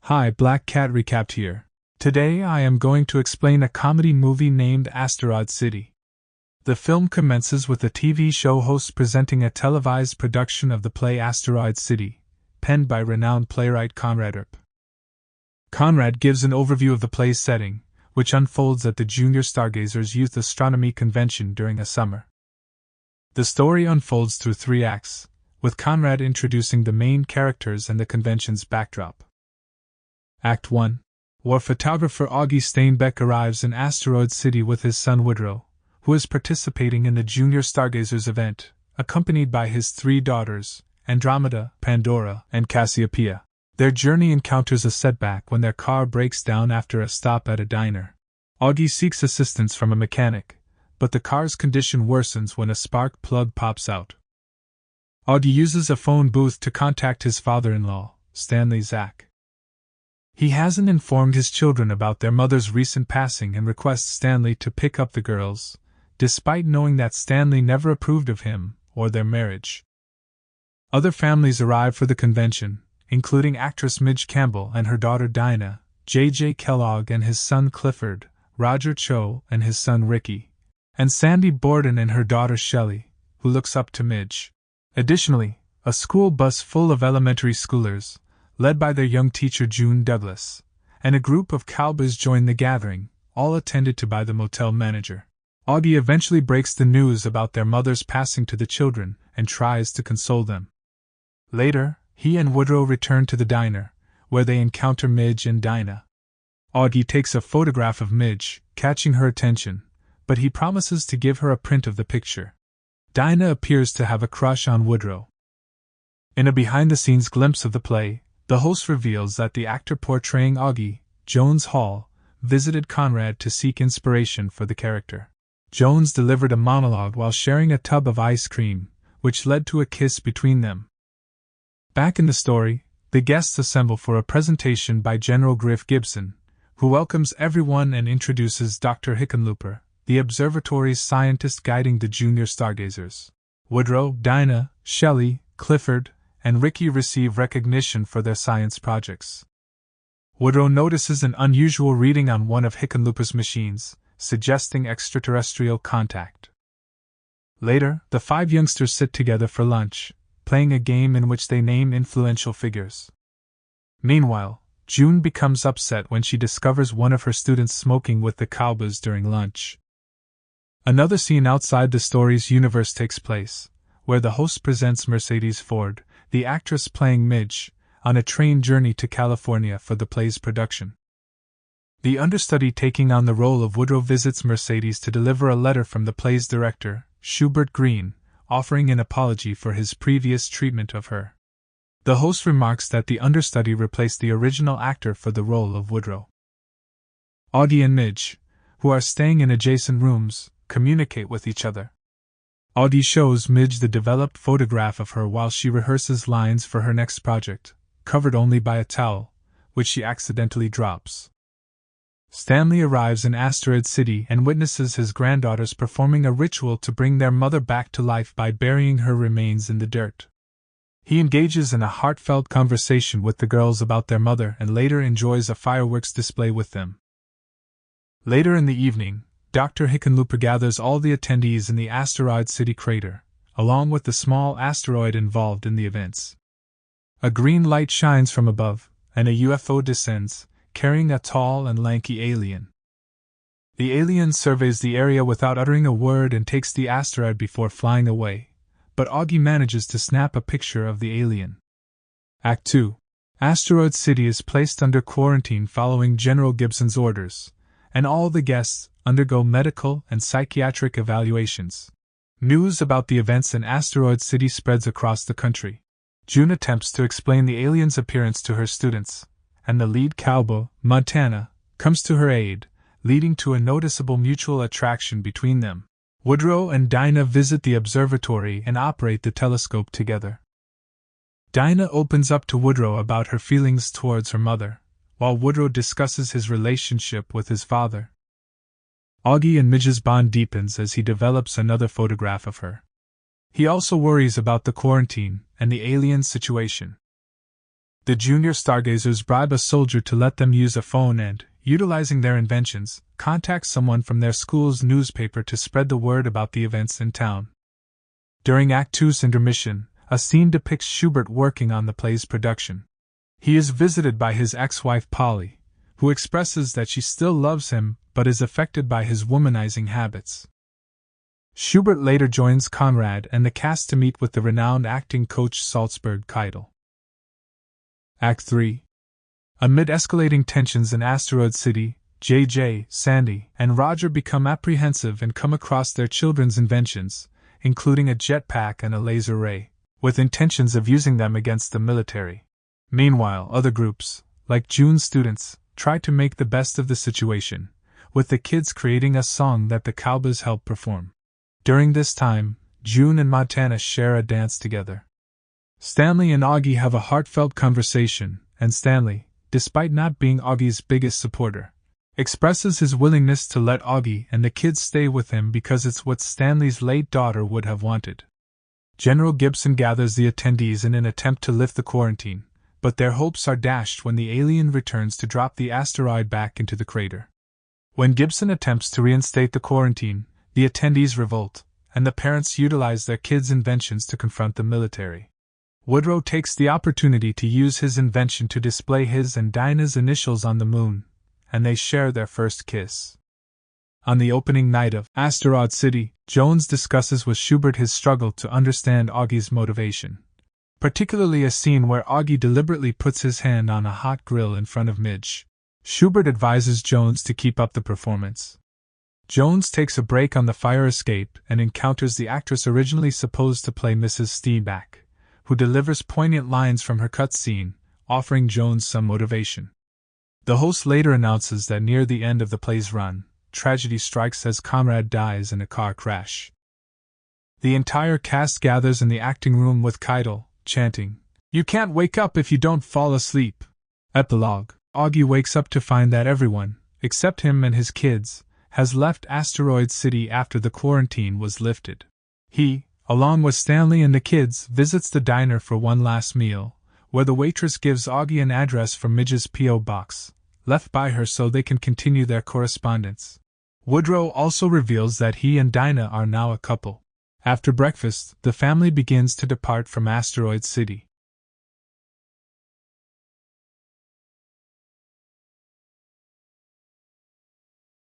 Hi, Black Cat Recapped here. Today I am going to explain a comedy movie named Asteroid City. The film commences with a TV show host presenting a televised production of the play Asteroid City, penned by renowned playwright Conrad Earp. Conrad gives an overview of the play's setting, which unfolds at the Junior Stargazers Youth Astronomy Convention during a summer. The story unfolds through 3 acts, with Conrad introducing the main characters and the convention's backdrop. Act 1. War photographer Augie Steinbeck arrives in Asteroid City with his son Woodrow, who is participating in the Junior Stargazers event, accompanied by his 3 daughters, Andromeda, Pandora, and Cassiopeia. Their journey encounters a setback when their car breaks down after a stop at a diner. Augie seeks assistance from a mechanic, but the car's condition worsens when a spark plug pops out. Augie uses a phone booth to contact his father-in-law, Stanley Zak. He hasn't informed his children about their mother's recent passing and requests Stanley to pick up the girls, despite knowing that Stanley never approved of him or their marriage. Other families arrive for the convention, including actress Midge Campbell and her daughter Dinah, J.J. Kellogg and his son Clifford, Roger Cho and his son Ricky, and Sandy Borden and her daughter Shelley, who looks up to Midge. Additionally, a school bus full of elementary schoolers, led by their young teacher June Douglas, and a group of cowboys join the gathering, all attended to by the motel manager. Augie eventually breaks the news about their mother's passing to the children and tries to console them. Later, he and Woodrow return to the diner, where they encounter Midge and Dinah. Augie takes a photograph of Midge, catching her attention, but he promises to give her a print of the picture. Dinah appears to have a crush on Woodrow. In a behind-the-scenes glimpse of the play, the host reveals that the actor portraying Augie, Jones Hall, visited Conrad to seek inspiration for the character. Jones delivered a monologue while sharing a tub of ice cream, which led to a kiss between them. Back in the story, the guests assemble for a presentation by General Griff Gibson, who welcomes everyone and introduces Dr. Hickenlooper, the observatory's scientist guiding the Junior Stargazers. Woodrow, Dinah, Shelley, Clifford, and Ricky receive recognition for their science projects. Woodrow notices an unusual reading on one of Hickenlooper's machines, suggesting extraterrestrial contact. Later, the 5 youngsters sit together for lunch, playing a game in which they name influential figures. Meanwhile, June becomes upset when she discovers one of her students smoking with the cowboys during lunch. Another scene outside the story's universe takes place, where the host presents Mercedes Ford, the actress playing Midge, on a train journey to California for the play's production. The understudy taking on the role of Woodrow visits Mercedes to deliver a letter from the play's director, Schubert Green, offering an apology for his previous treatment of her. The host remarks that the understudy replaced the original actor for the role of Woodrow. Augie and Midge, who are staying in adjacent rooms, communicate with each other. Augie shows Midge the developed photograph of her while she rehearses lines for her next project, covered only by a towel, which she accidentally drops. Stanley arrives in Asteroid City and witnesses his granddaughters performing a ritual to bring their mother back to life by burying her remains in the dirt. He engages in a heartfelt conversation with the girls about their mother and later enjoys a fireworks display with them. Later in the evening, Dr. Hickenlooper gathers all the attendees in the Asteroid City crater, along with the small asteroid involved in the events. A green light shines from above, and a UFO descends, carrying a tall and lanky alien. The alien surveys the area without uttering a word and takes the asteroid before flying away, but Augie manages to snap a picture of the alien. Act 2. Asteroid City is placed under quarantine following General Gibson's orders, and all the guests undergo medical and psychiatric evaluations. News about the events in Asteroid City spreads across the country. June attempts to explain the alien's appearance to her students, and the lead cowboy, Montana, comes to her aid, leading to a noticeable mutual attraction between them. Woodrow and Dinah visit the observatory and operate the telescope together. Dinah opens up to Woodrow about her feelings towards her mother, while Woodrow discusses his relationship with his father. Augie and Midge's bond deepens as he develops another photograph of her. He also worries about the quarantine and the alien situation. The junior stargazers bribe a soldier to let them use a phone and, utilizing their inventions, contact someone from their school's newspaper to spread the word about the events in town. During Act II's intermission, a scene depicts Schubert working on the play's production. He is visited by his ex-wife Polly, who expresses that she still loves him but is affected by his womanizing habits. Schubert later joins Conrad and the cast to meet with the renowned acting coach Salzburg Keitel. Act III. Amid escalating tensions in Asteroid City, JJ, Sandy, and Roger become apprehensive and come across their children's inventions, including a jetpack and a laser ray, with intentions of using them against the military. Meanwhile, other groups, like June's students, try to make the best of the situation, with the kids creating a song that the Cowboys help perform. During this time, June and Montana share a dance together. Stanley and Augie have a heartfelt conversation, and Stanley, despite not being Augie's biggest supporter, expresses his willingness to let Augie and the kids stay with him because it's what Stanley's late daughter would have wanted. General Gibson gathers the attendees in an attempt to lift the quarantine, but their hopes are dashed when the alien returns to drop the asteroid back into the crater. When Gibson attempts to reinstate the quarantine, the attendees revolt, and the parents utilize their kids' inventions to confront the military. Woodrow takes the opportunity to use his invention to display his and Dinah's initials on the moon, and they share their first kiss. On the opening night of Asteroid City, Jones discusses with Schubert his struggle to understand Augie's motivation, particularly a scene where Augie deliberately puts his hand on a hot grill in front of Midge. Schubert advises Jones to keep up the performance. Jones takes a break on the fire escape and encounters the actress originally supposed to play Mrs. Steenback, who delivers poignant lines from her cutscene, offering Jones some motivation. The host later announces that near the end of the play's run, tragedy strikes as Conrad dies in a car crash. The entire cast gathers in the acting room with Keitel, chanting, "You can't wake up if you don't fall asleep." Epilogue. Augie wakes up to find that everyone, except him and his kids, has left Asteroid City after the quarantine was lifted. He, along with Stanley and the kids, visits the diner for one last meal, where the waitress gives Augie an address for Midge's P.O. box, left by her so they can continue their correspondence. Woodrow also reveals that he and Dinah are now a couple. After breakfast, the family begins to depart from Asteroid City.